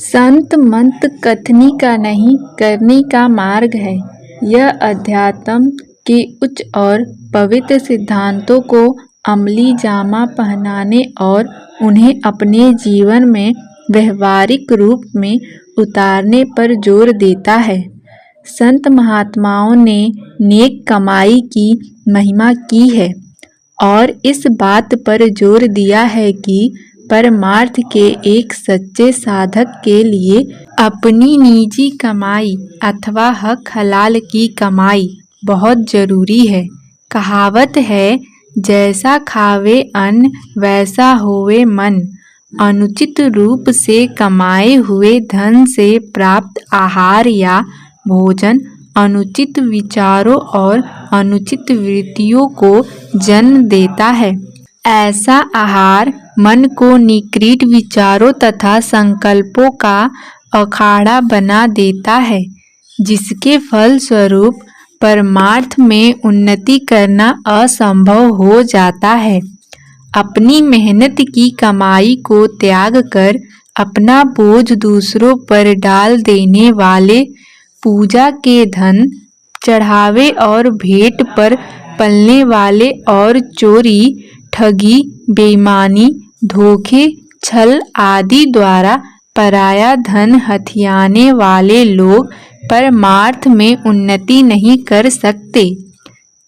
संत मंत कथनी का नहीं, करने का मार्ग है। यह अध्यात्म के उच्च और पवित्र सिद्धांतों को अमली जामा पहनाने और उन्हें अपने जीवन में व्यवहारिक रूप में उतारने पर जोर देता है। संत महात्माओं ने नेक कमाई की महिमा की है और इस बात पर जोर दिया है कि परमार्थ के एक सच्चे साधक के लिए अपनी निजी कमाई अथवा हक हलाल की कमाई बहुत जरूरी है। कहावत है, जैसा खावे अन्न वैसा होवे मन। अनुचित रूप से कमाए हुए धन से प्राप्त आहार या भोजन अनुचित विचारों और अनुचित वृत्तियों को जन्म देता है। ऐसा आहार मन को निकृष्ट विचारों तथा संकल्पों का अखाड़ा बना देता है, जिसके फलस्वरूप परमार्थ में उन्नति करना असंभव हो जाता है। अपनी मेहनत की कमाई को त्याग कर अपना बोझ दूसरों पर डाल देने वाले, पूजा के धन, चढ़ावे और भेंट पर पलने वाले और चोरी, ठगी, बेईमानी, धोखे, छल आदि द्वारा पराया धन हथियाने वाले लोग परमार्थ में उन्नति नहीं कर सकते।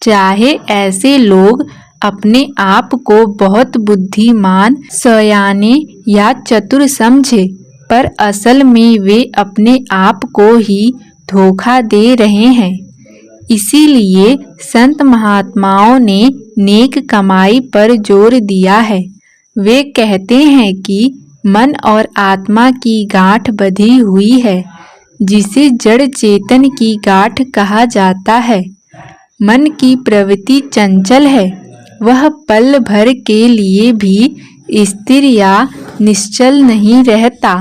चाहे ऐसे लोग अपने आप को बहुत बुद्धिमान, सयाने या चतुर समझे, पर असल में वे अपने आप को ही धोखा दे रहे हैं। इसीलिए संत महात्माओं ने नेक कमाई पर जोर दिया है। वे कहते हैं कि मन और आत्मा की गांठ बंधी हुई है, जिसे जड़ चेतन की गांठ कहा जाता है। मन की प्रवृत्ति चंचल है, वह पल भर के लिए भी स्थिर या निश्चल नहीं रहता,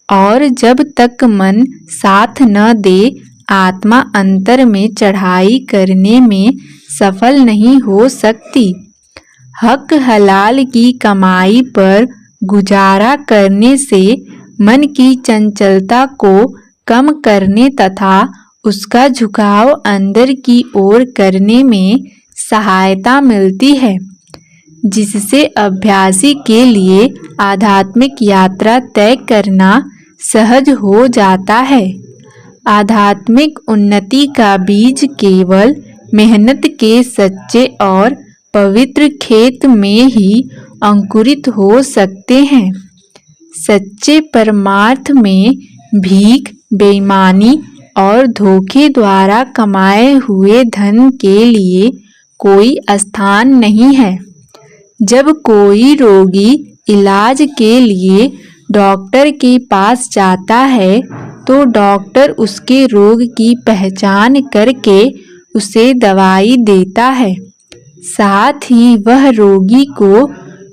और जब तक मन साथ न दे, आत्मा अंतर में चढ़ाई करने में सफल नहीं हो सकती। हक हलाल की कमाई पर गुजारा करने से मन की चंचलता को कम करने तथा उसका झुकाव अंदर की ओर करने में सहायता मिलती है, जिससे अभ्यासी के लिए आध्यात्मिक यात्रा तय करना सहज हो जाता है। आध्यात्मिक उन्नति का बीज केवल मेहनत के सच्चे और पवित्र खेत में ही अंकुरित हो सकते हैं। सच्चे परमार्थ में भीख, बेईमानी और धोखे द्वारा कमाए हुए धन के लिए कोई स्थान नहीं है। जब कोई रोगी इलाज के लिए डॉक्टर के पास जाता है, तो डॉक्टर उसके रोग की पहचान करके उसे दवाई देता है। साथ ही वह रोगी को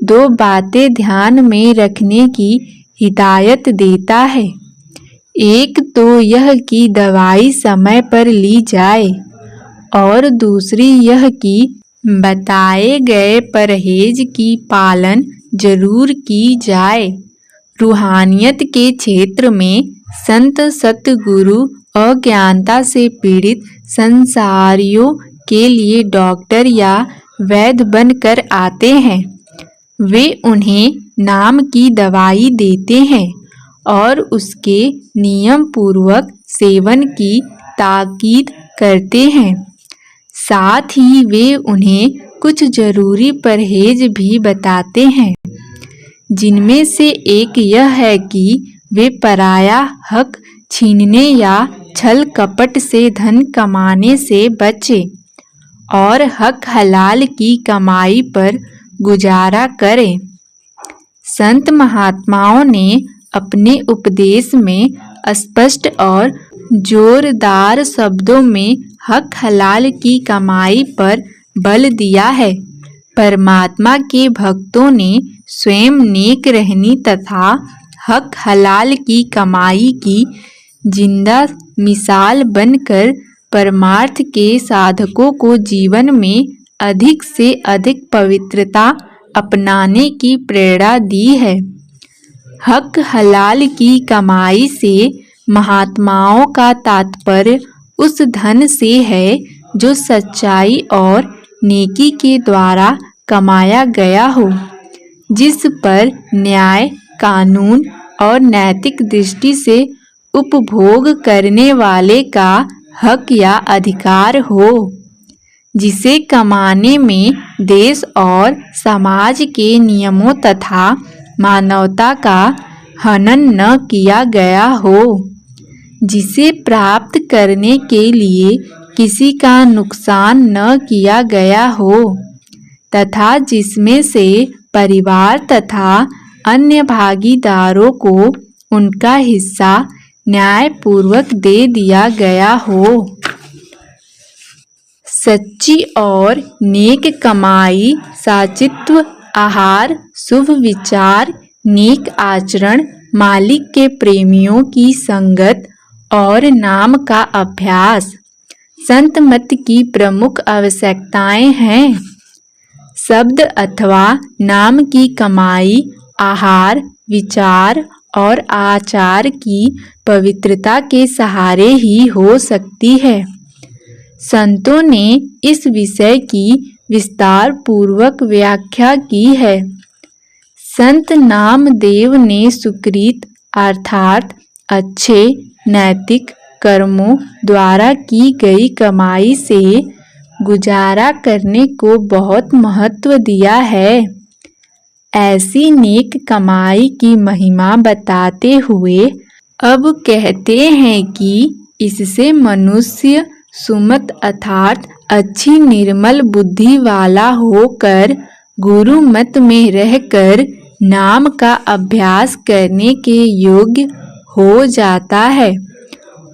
2 बातें ध्यान में रखने की हिदायत देता है। एक तो यह कि दवाई समय पर ली जाए, और दूसरी यह कि बताए गए परहेज की पालन जरूर की जाए। रूहानियत के क्षेत्र में संत सतगुरु अज्ञानता से पीड़ित संसारियों के लिए डॉक्टर या वैद्य बनकर आते हैं। वे उन्हें नाम की दवाई देते हैं और उसके नियम पूर्वक सेवन की ताकीद करते हैं। साथ ही वे उन्हें कुछ जरूरी परहेज भी बताते हैं, जिनमें से एक यह है कि वे पराया हक छीनने या छल कपट से धन कमाने से बचें और हक हलाल की कमाई पर गुजारा करें। संत महात्माओं ने अपने उपदेश में स्पष्ट और जोरदार शब्दों में हक हलाल की कमाई पर बल दिया है। परमात्मा के भक्तों ने स्वयं नेक रहनी तथा हक हलाल की कमाई की जिंदा मिसाल बनकर परमार्थ के साधकों को जीवन में अधिक से अधिक पवित्रता अपनाने की प्रेरणा दी है। हक हलाल की कमाई से महात्माओं का तात्पर्य उस धन से है जो सच्चाई और नेकी के द्वारा कमाया गया हो, जिस पर न्याय, कानून और नैतिक दृष्टि से उपभोग करने वाले का हक या अधिकार हो, जिसे कमाने में देश और समाज के नियमों तथा मानवता का हनन न किया गया हो, जिसे प्राप्त करने के लिए किसी का नुकसान न किया गया हो तथा जिसमें से परिवार तथा अन्य भागीदारों को उनका हिस्सा न्यायपूर्वक दे दिया गया हो। सच्ची और नेक कमाई, साचित्व, आहार, शुभ विचार, नेक आचरण, मालिक के प्रेमियों की संगत और नाम का अभ्यास संत मत की प्रमुख आवश्यकताएं हैं। शब्द अथवा नाम की कमाई आहार, विचार और आचार की पवित्रता के सहारे ही हो सकती है। संतों ने इस विषय की विस्तार पूर्वक व्याख्या की है। संत नामदेव ने सुकृत अर्थात अच्छे नैतिक कर्मों द्वारा की गई कमाई से गुजारा करने को बहुत महत्व दिया है। ऐसी नेक कमाई की महिमा बताते हुए अब कहते हैं कि इससे मनुष्य सुमत अर्थात अच्छी निर्मल बुद्धि वाला होकर गुरु मत में रहकर नाम का अभ्यास करने के योग्य हो जाता है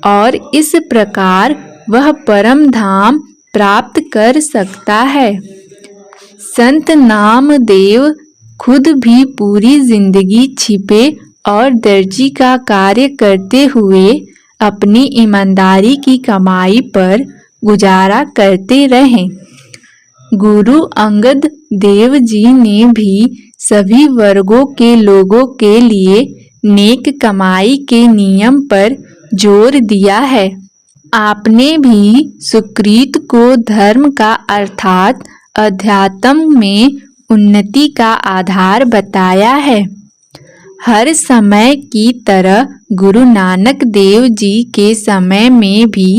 और इस प्रकार वह परम धाम प्राप्त कर सकता है। संत नामदेव खुद भी पूरी जिंदगी छिपे और दर्जी का कार्य करते हुए अपनी ईमानदारी की कमाई पर गुजारा करते रहे। गुरु अंगद देव जी ने भी सभी वर्गों के लोगों के लिए नेक कमाई के नियम पर जोर दिया है। आपने भी सुकृत को धर्म का अर्थात अध्यात्म में उन्नति का आधार बताया है। हर समय की तरह गुरु नानक देव जी के समय में भी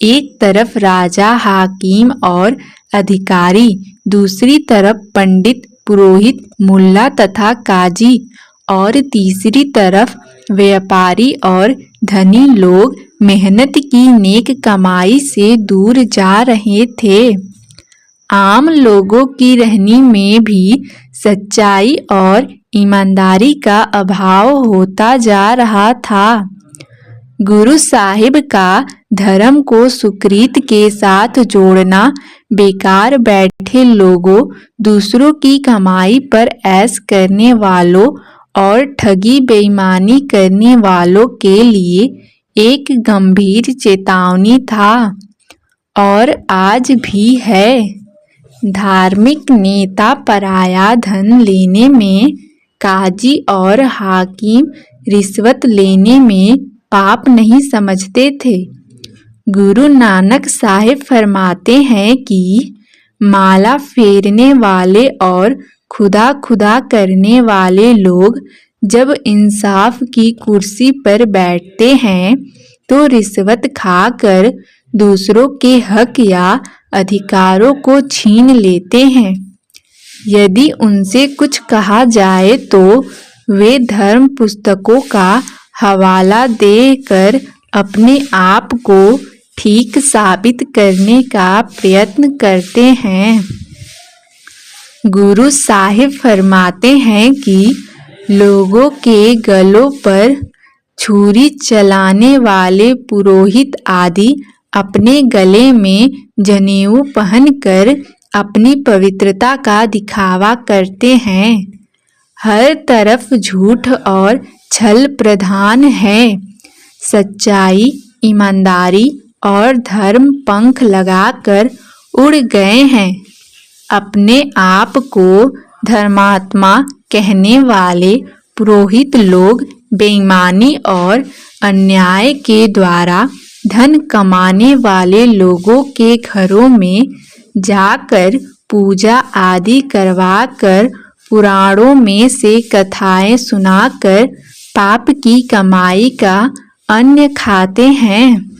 एक तरफ राजा, हाकिम और अधिकारी, दूसरी तरफ पंडित, पुरोहित, मुल्ला तथा काजी और तीसरी तरफ व्यापारी और धनी लोग मेहनत की नेक कमाई से दूर जा रहे थे। आम लोगों की रहनी में भी सच्चाई और ईमानदारी का अभाव होता जा रहा था। गुरु साहिब का धर्म को सुकृत के साथ जोड़ना बेकार बैठे लोगों, दूसरों की कमाई पर ऐश करने वालों और ठगी बेईमानी करने वालों के लिए एक गंभीर चेतावनी था और आज भी है। धार्मिक नेता पराया धन लेने में, काजी और हाकिम रिश्वत लेने में पाप नहीं समझते थे। गुरु नानक साहिब फरमाते हैं कि माला फेरने वाले और खुदा खुदा करने वाले लोग जब इंसाफ की कुर्सी पर बैठते हैं तो रिश्वत खाकर दूसरों के हक या अधिकारों को छीन लेते हैं। यदि उनसे कुछ कहा जाए तो वे धर्म पुस्तकों का हवाला देकर अपने आप को ठीक साबित करने का प्रयत्न करते हैं। गुरु साहिब फरमाते हैं कि लोगों के गलों पर छुरी चलाने वाले पुरोहित आदि अपने गले में जनेऊ पहनकर अपनी पवित्रता का दिखावा करते हैं। हर तरफ झूठ और छल प्रधान है। सच्चाई, ईमानदारी और धर्म पंख लगाकर उड़ गए हैं। अपने आप को धर्मात्मा कहने वाले पुरोहित लोग बेईमानी और अन्याय के द्वारा धन कमाने वाले लोगों के घरों में जाकर पूजा आदि करवाकर पुराणों में से कथाएं सुनाकर पाप की कमाई का अन्न खाते हैं।